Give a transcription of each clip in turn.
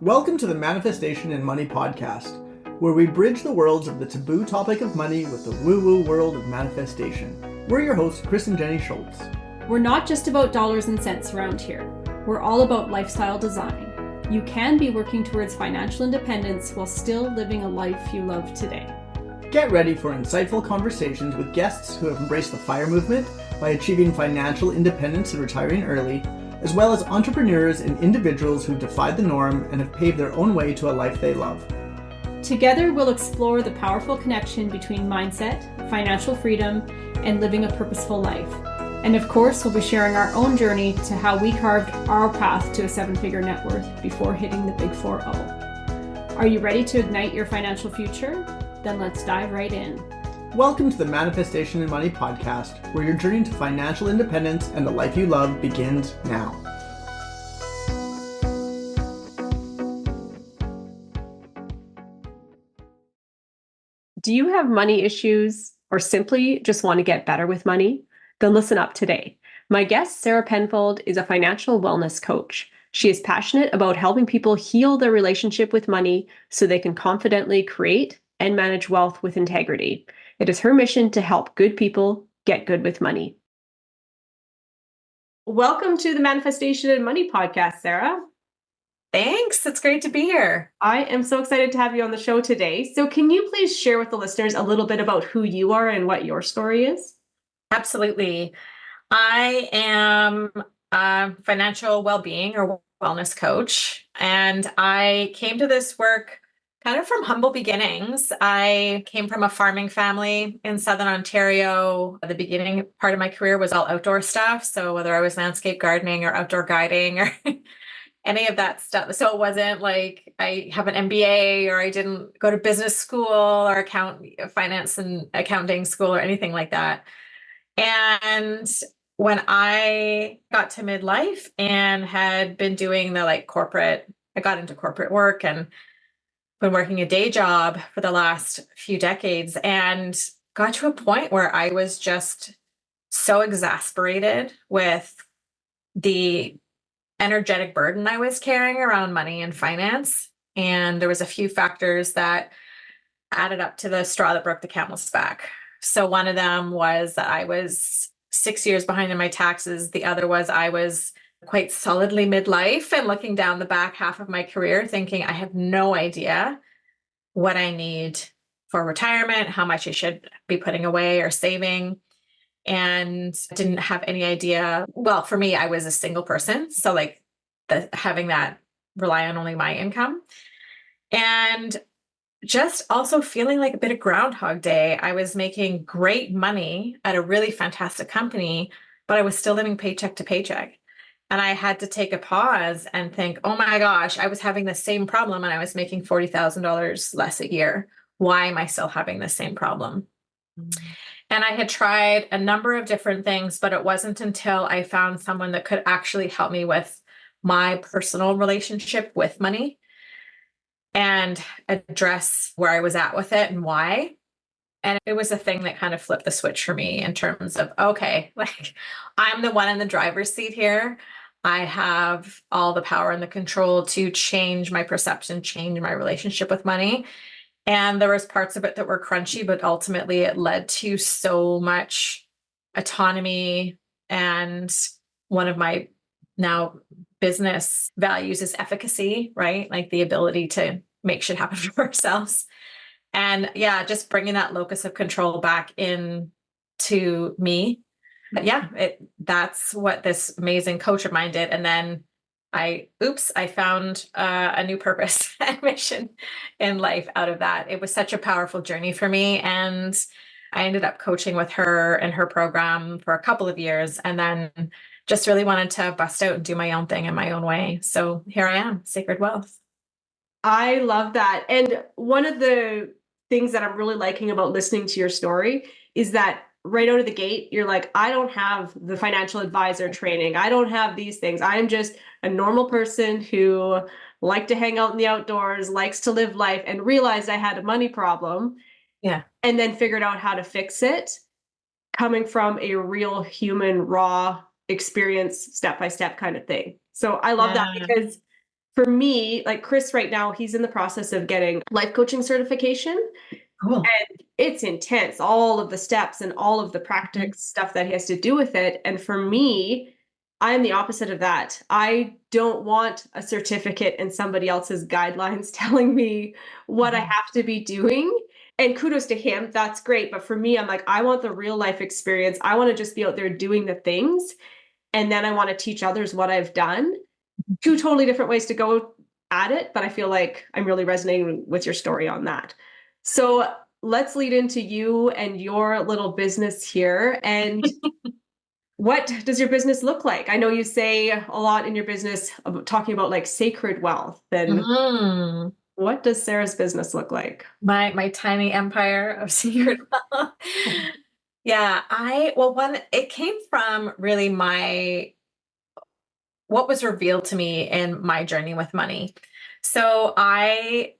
Welcome to the Manifestation and Money podcast, where we bridge the worlds of the taboo topic of money with the woo-woo world of manifestation. We're your hosts, Chris and Jenny Schultz. We're not just about dollars and cents around here. We're all about lifestyle design. You can be working towards financial independence while still living a life you love today. Get ready for insightful conversations with guests who have embraced the FIRE movement by achieving financial independence and retiring early, as well as entrepreneurs and individuals who defied the norm and have paved their own way to a life they love. Together, we'll explore the powerful connection between mindset, financial freedom, and living a purposeful life. And of course, we'll be sharing our own journey to how we carved our path to a seven-figure net worth before hitting the big 4-0. Are you ready to ignite your financial future? Then let's dive right in. Welcome to the Manifestation and Money podcast, where your journey to financial independence and the life you love begins now. Do you have money issues or simply just want to get better with money? Then listen up today. My guest, Sarah Penfold, is a financial wellness coach. She is passionate about helping people heal their relationship with money so they can confidently create and manage wealth with integrity. It is her mission to help good people get good with money. Welcome to the Manifestation and Money podcast, Sarah. Thanks. It's great to be here. I am so excited to have you on the show today. So can you please share with the listeners a little bit about who you are and what your story is? Absolutely. I am a financial well-being or wellness coach, and I came to this work kind of from humble beginnings. I came from a farming family in Southern Ontario. The beginning part of my career was all outdoor stuff. So whether I was landscape gardening or outdoor guiding or any of that stuff. So it wasn't like I have an MBA or I didn't go to business school or finance and accounting school or anything like that. And when I got to midlife and had been doing I got into corporate work and been working a day job for the last few decades and got to a point where I was just so exasperated with the energetic burden I was carrying around money and finance. And there was a few factors that added up to the straw that broke the camel's back. So one of them was that I was 6 years behind in my taxes. The other was I was quite solidly midlife and looking down the back half of my career thinking I have no idea what I need for retirement, how much I should be putting away or saving, and didn't have any idea. Well, for me, I was a single person. So having that rely on only my income and just also feeling like a bit of Groundhog Day. I was making great money at a really fantastic company, but I was still living paycheck to paycheck. And I had to take a pause and think, oh my gosh, I was having the same problem and I was making $40,000 less a year. Why am I still having the same problem? And I had tried a number of different things, but it wasn't until I found someone that could actually help me with my personal relationship with money and address where I was at with it and why. And it was a thing that kind of flipped the switch for me in terms of, okay, I'm the one in the driver's seat here. I have all the power and the control to change my perception, change my relationship with money. And there was parts of it that were crunchy, but ultimately it led to so much autonomy. And one of my now business values is efficacy, right? Like the ability to make shit happen for ourselves. And yeah, just bringing that locus of control back in to me. But yeah, that's what this amazing coach of mine did. And then I found a new purpose and mission in life out of that. It was such a powerful journey for me. And I ended up coaching with her and her program for a couple of years and then just really wanted to bust out and do my own thing in my own way. So here I am, Sacred Wealth. I love that. And one of the things that I'm really liking about listening to your story is that right out of the gate, you're like, I don't have the financial advisor training. I don't have these things. I'm just a normal person who liked to hang out in the outdoors, likes to live life, and realized I had a money problem. Yeah. And then figured out how to fix it, coming from a real human, raw experience, step-by-step kind of thing. So I love that because for me, like Chris right now, he's in the process of getting life coaching certification. Cool. And it's intense, all of the steps and all of the practice stuff that he has to do with it. And for me, I'm the opposite of that. I don't want a certificate and somebody else's guidelines telling me what I have to be doing. And kudos to him, that's great. But for me, I'm like, I want the real life experience. I want to just be out there doing the things. And then I want to teach others what I've done. Two totally different ways to go at it. But I feel like I'm really resonating with your story on that. So let's lead into you and your little business here. And what does your business look like? I know you say a lot in your business about talking about like sacred wealth. Then what does Sarah's business look like? My tiny empire of secret wealth. Yeah, it came from really what was revealed to me in my journey with money. So I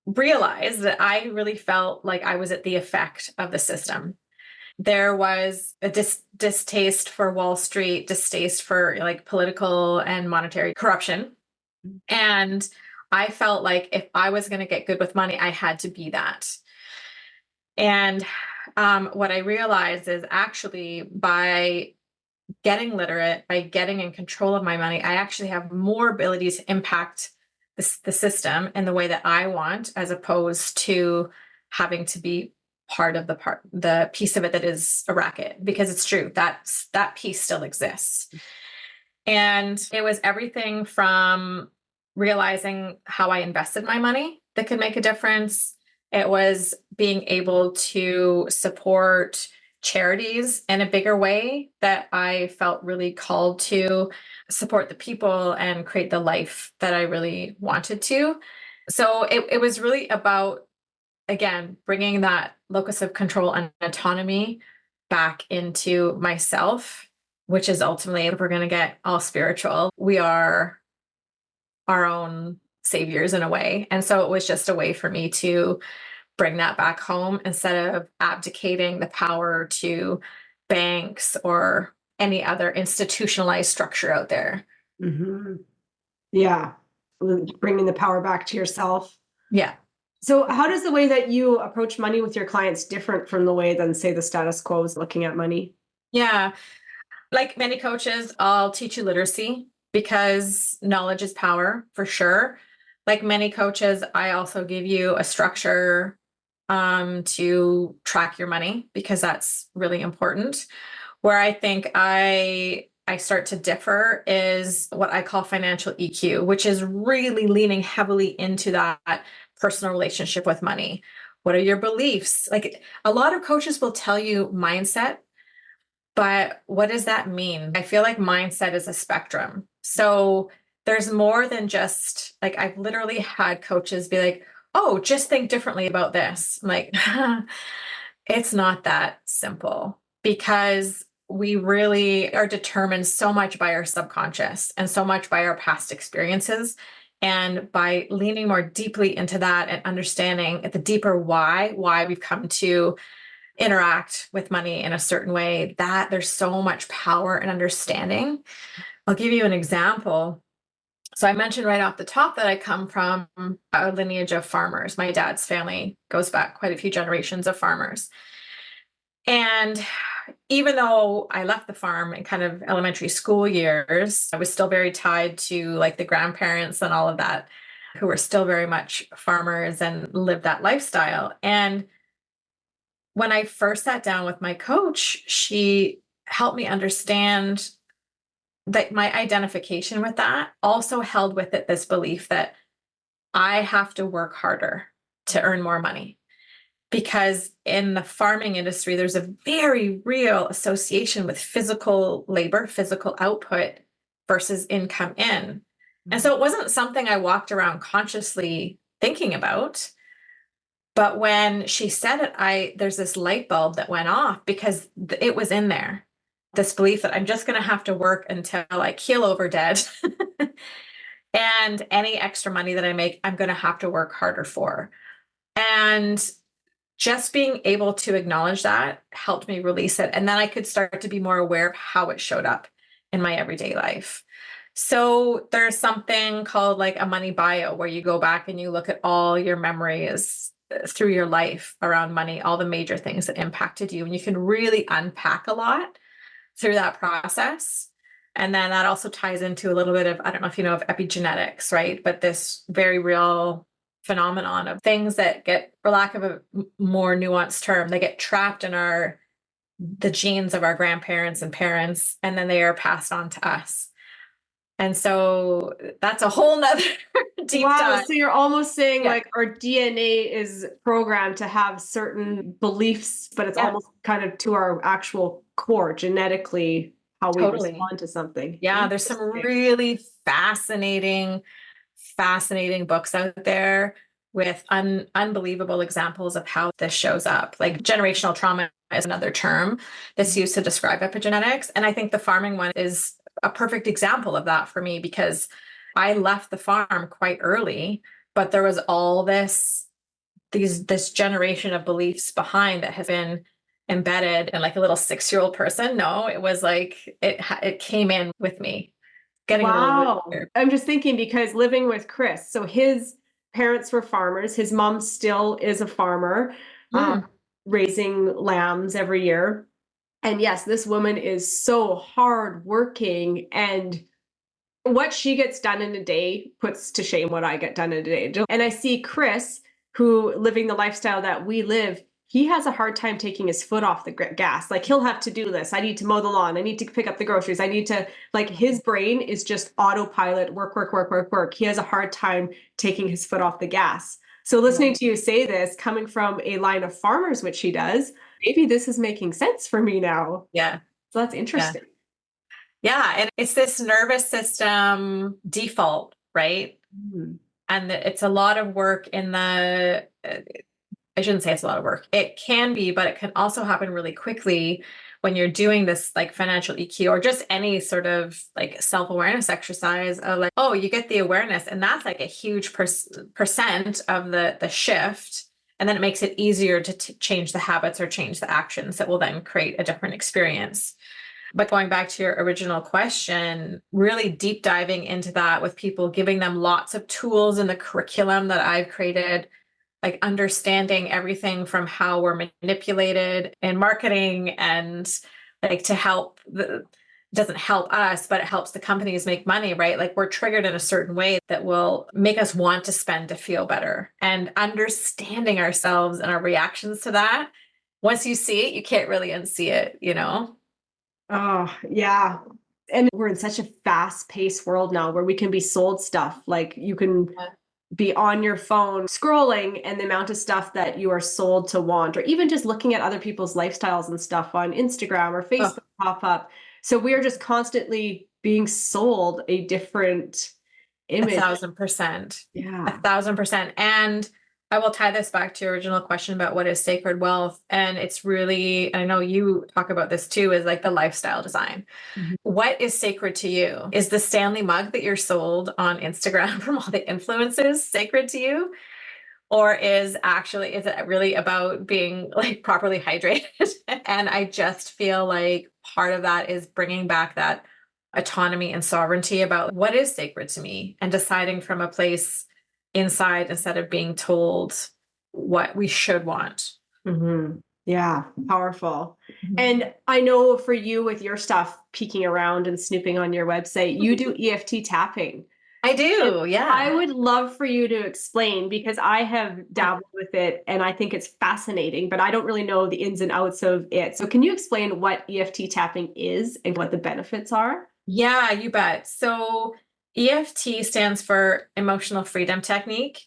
realized that I really felt like I was at the effect of the system. There was a distaste for Wall Street, distaste for like political and monetary corruption. And I felt like if I was going to get good with money, I had to be that. And what I realized is actually by getting literate, by getting in control of my money, I actually have more ability to impact the system in the way that I want, as opposed to having to be part of the piece of it that is a racket, because it's true that piece still exists. And it was everything from realizing how I invested my money that could make a difference. It was being able to support charities in a bigger way that I felt really called to support the people and create the life that I really wanted to. So it was really about, again, bringing that locus of control and autonomy back into myself, which is ultimately, if we're going to get all spiritual, we are our own saviors in a way. And so it was just a way for me to bring that back home instead of abdicating the power to banks or any other institutionalized structure out there. Mm-hmm. Yeah. Bringing the power back to yourself. Yeah. So how does the way that you approach money with your clients different from the way than, say, the status quo is looking at money? Yeah. Like many coaches, I'll teach you literacy because knowledge is power for sure. Like many coaches, I also give you a structure to track your money because that's really important. Where I think I start to differ is what I call financial EQ, which is really leaning heavily into that personal relationship with money. What are your beliefs? Like a lot of coaches will tell you mindset, but what does that mean? I feel like mindset is a spectrum. So there's more than just like, I've literally had coaches be like, oh, just think differently about this. I'm like, it's not that simple, because we really are determined so much by our subconscious and so much by our past experiences. And by leaning more deeply into that and understanding at the deeper why we've come to interact with money in a certain way, that there's so much power and understanding. I'll give you an example. So I mentioned right off the top that I come from a lineage of farmers. My dad's family goes back quite a few generations of farmers. And even though I left the farm in kind of elementary school years, I was still very tied to like the grandparents and all of that, who were still very much farmers and lived that lifestyle. And when I first sat down with my coach, she helped me understand that my identification with that also held with it this belief that I have to work harder to earn more money. Because in the farming industry, there's a very real association with physical labor, physical output versus income in. And so it wasn't something I walked around consciously thinking about. But when she said it, there's this light bulb that went off because it was in there. This belief that I'm just going to have to work until I keel over dead. And any extra money that I make, I'm going to have to work harder for. And just being able to acknowledge that helped me release it. And then I could start to be more aware of how it showed up in my everyday life. So there's something called like a money bio, where you go back and you look at all your memories through your life around money, all the major things that impacted you. And you can really unpack a lot through that process. And then that also ties into a little bit of, I don't know if you know of epigenetics, right? But this very real phenomenon of things that get, for lack of a more nuanced term, they get trapped in the genes of our grandparents and parents, and then they are passed on to us. And so that's a whole nother deep dive. So you're almost saying Yeah. like our DNA is programmed to have certain beliefs, but it's almost kind of to our actual core genetically how we Totally. respond to something. Yeah, there's some really fascinating books out there with unbelievable examples of how this shows up. Like generational trauma is another term that's used to describe epigenetics. And I think the farming one is a perfect example of that for me, because I left the farm quite early, but there was all this generation of beliefs behind that has been embedded in like a little 6-year-old person. No, it was like it came in with me. Getting a little weird. I'm just thinking, because living with Chris, so his parents were farmers, his mom still is a farmer, raising lambs every year. And yes, this woman is so hardworking, and what she gets done in a day puts to shame what I get done in a day. And I see Chris, who living the lifestyle that we live, he has a hard time taking his foot off the gas. Like he'll have to do this. I need to mow the lawn. I need to pick up the groceries. I need to, like, his brain is just autopilot, work, work, work, work, work. He has a hard time taking his foot off the gas. So listening to you say this, coming from a line of farmers, which he does, maybe this is making sense for me now. Yeah. So that's interesting. Yeah. And it's this nervous system default, right? And it's a lot of work in the, I shouldn't say it's a lot of work. It can be, but it can also happen really quickly when you're doing this like financial EQ or just any sort of like self-awareness exercise of like, oh, you get the awareness, and that's like a huge percent of the shift. And then it makes it easier to change the habits or change the actions that will then create a different experience. But going back to your original question, really deep diving into that with people, giving them lots of tools in the curriculum that I've created, like understanding everything from how we're manipulated in marketing, and like to help doesn't help us, but it helps the companies make money, right? Like we're triggered in a certain way that will make us want to spend to feel better, and understanding ourselves and our reactions to that. Once you see it, you can't really unsee it, you know? Oh, yeah. And we're in such a fast-paced world now where we can be sold stuff. Like you can be on your phone scrolling, and the amount of stuff that you are sold to want, or even just looking at other people's lifestyles and stuff on Instagram or Facebook pop up. So we are just constantly being sold a different image. 1,000%. Yeah. 1,000%. And I will tie this back to your original question about what is sacred wealth. And it's really, I know you talk about this too, is like the lifestyle design. What is sacred to you? Is the Stanley mug that you're sold on Instagram from all the influencers sacred to you? Or is it really about being like properly hydrated? And I just feel like part of that is bringing back that autonomy and sovereignty about what is sacred to me, and deciding from a place inside instead of being told what we should want. Yeah, powerful. And I know for you with your stuff, peeking around and snooping on your website, you do EFT tapping. I do, yeah. I would love for you to explain, because I have dabbled with it and I think it's fascinating, but I don't really know the ins and outs of it. So can you explain what EFT tapping is and what the benefits are? Yeah, you bet. So EFT stands for Emotional Freedom Technique.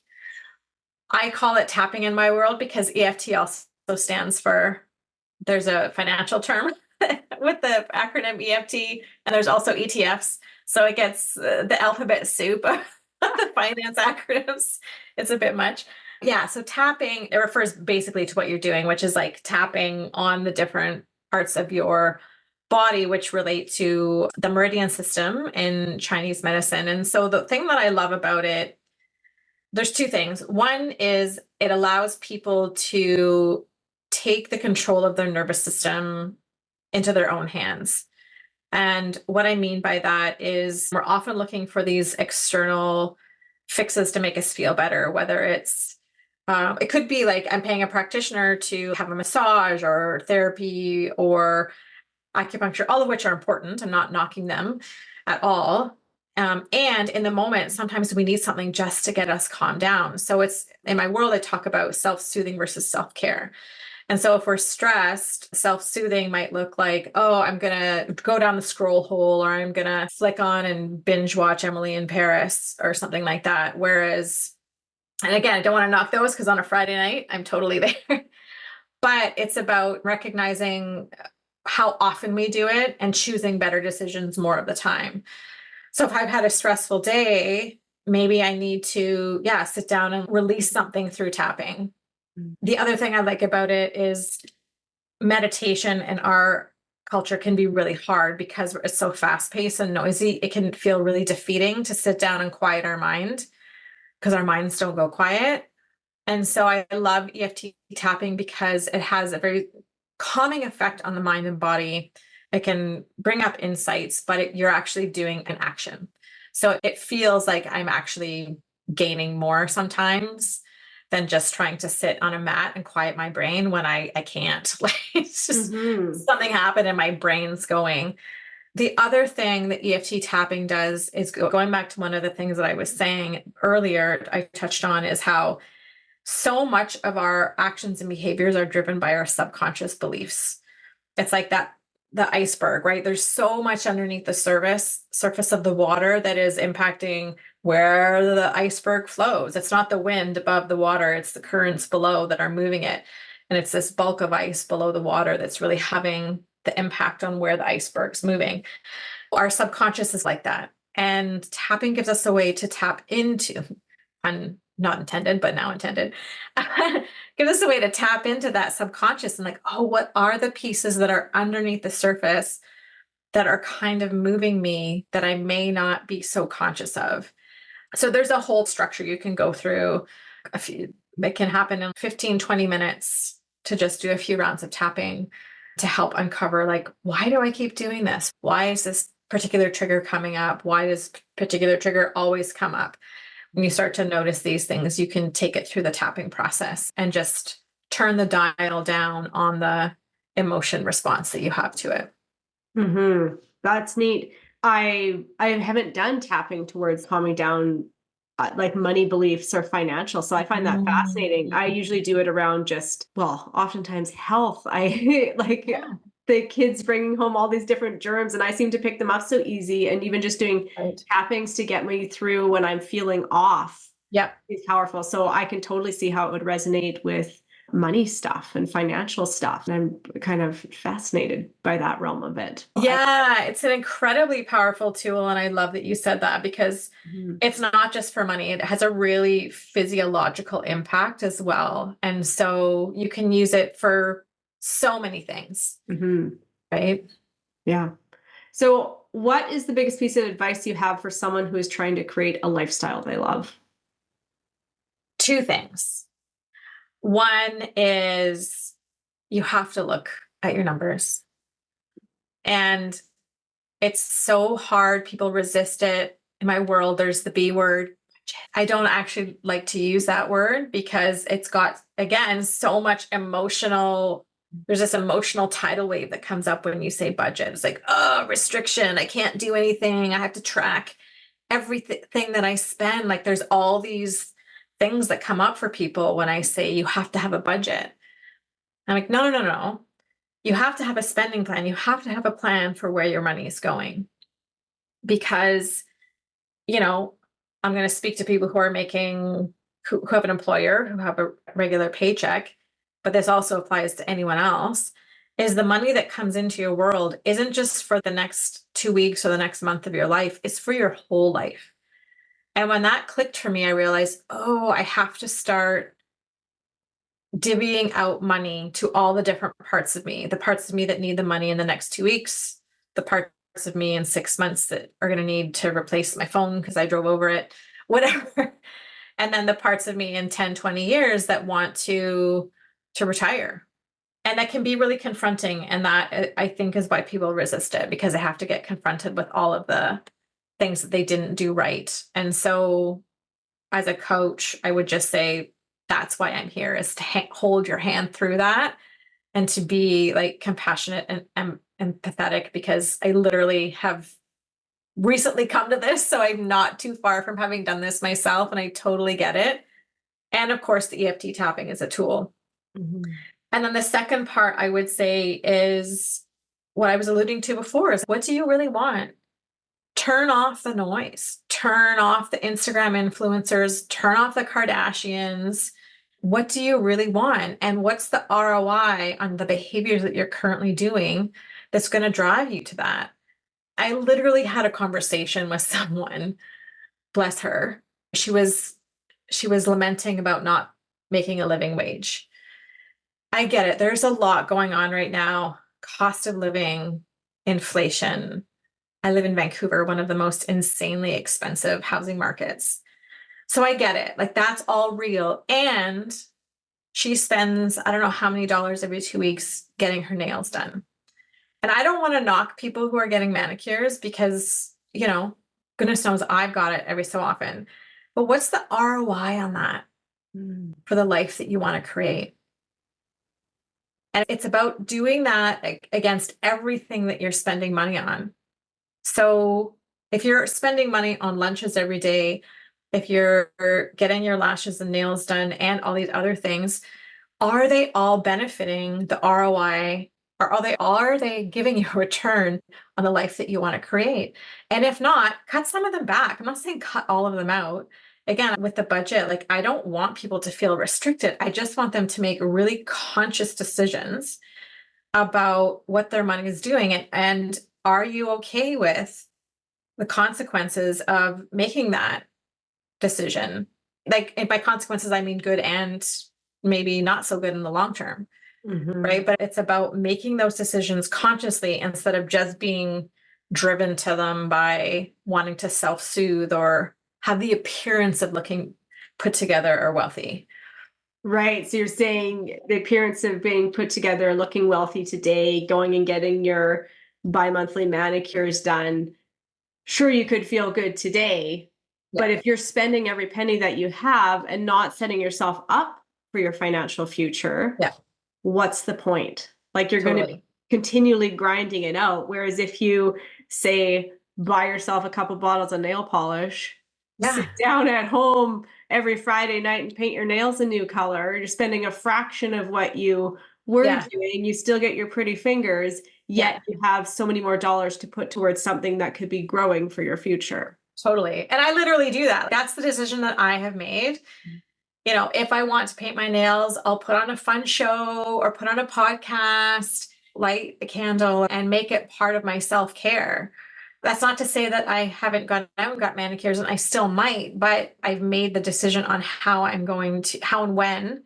I call it tapping in my world because EFT also stands for, there's a financial term with the acronym EFT, and there's also ETFs. So it gets the alphabet soup of the finance acronyms. It's a bit much. Yeah, so tapping, it refers basically to what you're doing, which is like tapping on the different parts of your body, which relate to the meridian system in Chinese medicine. And so the thing that I love about it, there's two things. One is it allows people to take the control of their nervous system into their own hands. And what I mean by that is we're often looking for these external fixes to make us feel better, whether it's it could be like I'm paying a practitioner to have a massage or therapy or acupuncture, all of which are important. I'm not knocking them at all. And in the moment, sometimes we need something just to get us calmed down. So it's in my world, I talk about self-soothing versus self-care. And so if we're stressed, self-soothing might look like, oh, I'm going to go down the scroll hole, or I'm going to flick on and binge watch Emily in Paris or something like that. Whereas, and again, I don't want to knock those because on a Friday night, I'm totally there. But it's about recognizing how often we do it and choosing better decisions more of the time. So if I've had a stressful day, maybe I need to, sit down and release something through tapping. The other thing I like about it is meditation in our culture can be really hard because it's so fast paced and noisy. It can feel really defeating to sit down and quiet our mind because our minds don't go quiet. And so I love EFT tapping because it has a very calming effect on the mind and body. It can bring up insights, but you're actually doing an action. So it feels like I'm actually gaining more sometimes than just trying to sit on a mat and quiet my brain when I can't. Like it's just something happened and my brain's going. The other thing that EFT tapping does is going back to one of the things that I was saying earlier, I touched on, is how so much of our actions and behaviors are driven by our subconscious beliefs. It's like the iceberg, right? There's so much underneath the surface of the water that is impacting where the iceberg flows. It's not the wind above the water, it's the currents below that are moving it. And it's this bulk of ice below the water that's really having the impact on where the iceberg's moving. Our subconscious is like that. And tapping gives us a way to tap into, not intended, but now intended, give us a way to tap into that subconscious and like, oh, what are the pieces that are underneath the surface that are kind of moving me that I may not be so conscious of? So there's a whole structure you can go through. It can happen in 15, 20 minutes to just do a few rounds of tapping to help uncover, like, why do I keep doing this? Why is this particular trigger coming up? Why does particular trigger always come up? When you start to notice these things, you can take it through the tapping process and just turn the dial down on the emotion response that you have to it. That's neat. I haven't done tapping towards calming down like money beliefs or financial. So I find that fascinating. I usually do it around just, well, oftentimes health. I like the kids bringing home all these different germs and I seem to pick them up so easy. And even just doing tappings to get me through when I'm feeling off is powerful. So I can totally see how it would resonate with money stuff and financial stuff. And I'm kind of fascinated by that realm of it. Yeah, it's an incredibly powerful tool. And I love that you said that because it's not just for money. It has a really physiological impact as well. And so you can use it for so many things, right? Yeah. So what is the biggest piece of advice you have for someone who is trying to create a lifestyle they love? Two things. One is you have to look at your numbers. And it's so hard. People resist it. In my world, there's the B word. I don't actually like to use that word because it's got, again, so much emotional. There's this emotional tidal wave that comes up when you say budget. It's like, oh, restriction. I can't do anything. I have to track everything that I spend. Like there's all these things that come up for people when I say you have to have a budget. I'm like, no. You have to have a spending plan. You have to have a plan for where your money is going. Because, I'm going to speak to people who are who have an employer, who have a regular paycheck, but this also applies to anyone else, is the money that comes into your world isn't just for the next 2 weeks or the next month of your life, it's for your whole life. And when that clicked for me, I realized, oh, I have to start divvying out money to all the different parts of me, the parts of me that need the money in the next 2 weeks, the parts of me in 6 months that are going to need to replace my phone because I drove over it, whatever. And then the parts of me in 10, 20 years that want to retire. And that can be really confronting. And that I think is why people resist it, because they have to get confronted with all of the things that they didn't do right. And so as a coach, I would just say, that's why I'm here, is to hold your hand through that and to be like compassionate and empathetic, because I literally have recently come to this. So I'm not too far from having done this myself, and I totally get it. And of course, the EFT tapping is a tool. Mm-hmm. And then the second part I would say is what I was alluding to before, is what do you really want? Turn off the noise, turn off the Instagram influencers, turn off the Kardashians. What do you really want? And what's the ROI on the behaviors that you're currently doing that's going to drive you to that? I literally had a conversation with someone, bless her. She was lamenting about not making a living wage. I get it. There's a lot going on right now. Cost of living, inflation. I live in Vancouver, one of the most insanely expensive housing markets. So I get it. Like, that's all real. And she spends, I don't know how many dollars every 2 weeks getting her nails done. And I don't want to knock people who are getting manicures, because, goodness knows I've got it every so often. But what's the ROI on that for the life that you want to create? And it's about doing that against everything that you're spending money on. So if you're spending money on lunches every day, if you're getting your lashes and nails done and all these other things, are they all benefiting the ROI, or are they giving you a return on the life that you want to create? And if not, cut some of them back. I'm not saying cut all of them out. Again, with the budget, like, I don't want people to feel restricted. I just want them to make really conscious decisions about what their money is doing. And are you okay with the consequences of making that decision? Like, and by consequences, I mean good and maybe not so good in the long term, right? But it's about making those decisions consciously instead of just being driven to them by wanting to self-soothe or have the appearance of looking put together or wealthy. Right. So you're saying the appearance of being put together and looking wealthy today, going and getting your bi-monthly manicures done. Sure, you could feel good today, but if you're spending every penny that you have and not setting yourself up for your financial future, what's the point? Like, you're going to be continually grinding it out. Whereas if you, say, buy yourself a couple bottles of nail polish, sit down at home every Friday night and paint your nails a new color, you're spending a fraction of what you were doing. You still get your pretty fingers, yet you have so many more dollars to put towards something that could be growing for your future. Totally. And I literally do that. That's the decision that I have made. If I want to paint my nails, I'll put on a fun show or put on a podcast, light a candle, and make it part of my self-care. That's not to say that I haven't got manicures, and I still might, but I've made the decision on how and when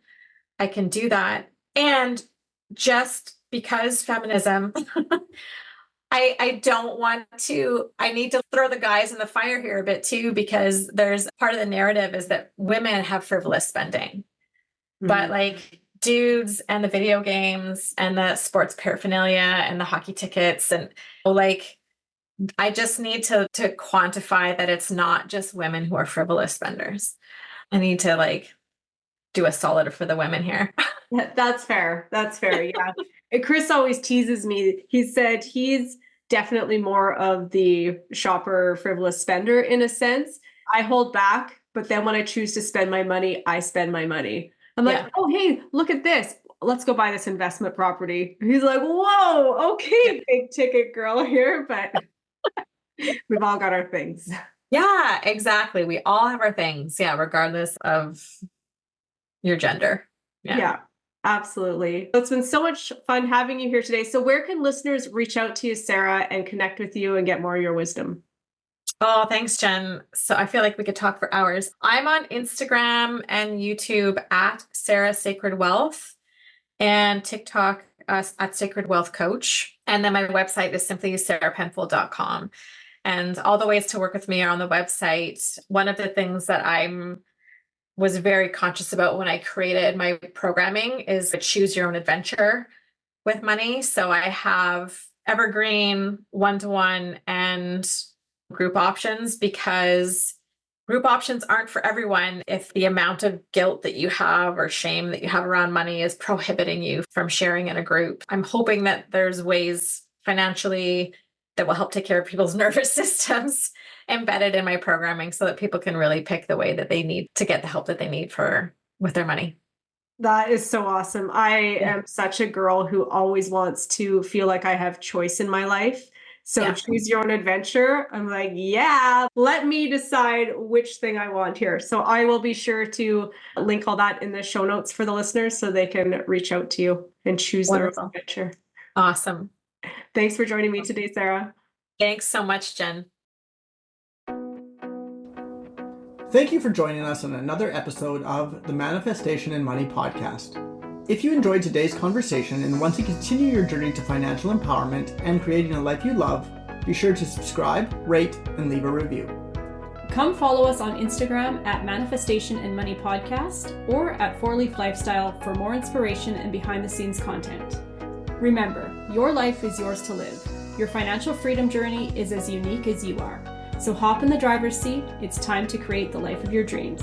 I can do that. And just because feminism, I don't want to, I need to throw the guys in the fire here a bit too, because there's part of the narrative is that women have frivolous spending, but like dudes and the video games and the sports paraphernalia and the hockey tickets, and like, I just need to quantify that it's not just women who are frivolous spenders. I need to do a solid for the women here. That's fair. That's fair. Yeah. And Chris always teases me. He said he's definitely more of the shopper, frivolous spender in a sense. I hold back, but then when I choose to spend my money, I spend my money. I'm like, oh, hey, look at this. Let's go buy this investment property. He's like, whoa, okay, big ticket girl here, but we've all got our things. Yeah, exactly. We all have our things. Yeah, regardless of your gender. Yeah, absolutely. It's been so much fun having you here today. So where can listeners reach out to you, Sarah, and connect with you and get more of your wisdom? Oh, thanks, Jen. So I feel like we could talk for hours. I'm on Instagram and YouTube at Sarah Sacred Wealth, and TikTok at Sacred Wealth Coach. And then my website is simply sarahpenfold.com. And all the ways to work with me are on the website. One of the things that was very conscious about when I created my programming is choose your own adventure. with money. So I have evergreen, one-to-one, and group options, because group options aren't for everyone if the amount of guilt that you have or shame that you have around money is prohibiting you from sharing in a group. I'm hoping that there's ways financially that will help take care of people's nervous systems embedded in my programming so that people can really pick the way that they need to get the help that they need with their money. That is so awesome. I am such a girl who always wants to feel like I have choice in my life. So choose your own adventure. I'm like, yeah, let me decide which thing I want here. So I will be sure to link all that in the show notes for the listeners so they can reach out to you and choose their own adventure. Awesome. Thanks for joining me today, Sarah. Thanks so much, Jen. Thank you for joining us on another episode of the Manifestation and Money podcast. If you enjoyed today's conversation and want to continue your journey to financial empowerment and creating a life you love, be sure to subscribe, rate, and leave a review. Come follow us on Instagram at Manifestation and Money Podcast or at 4Leaf Lifestyle for more inspiration and behind the scenes content. Remember, your life is yours to live. Your financial freedom journey is as unique as you are. So hop in the driver's seat. It's time to create the life of your dreams.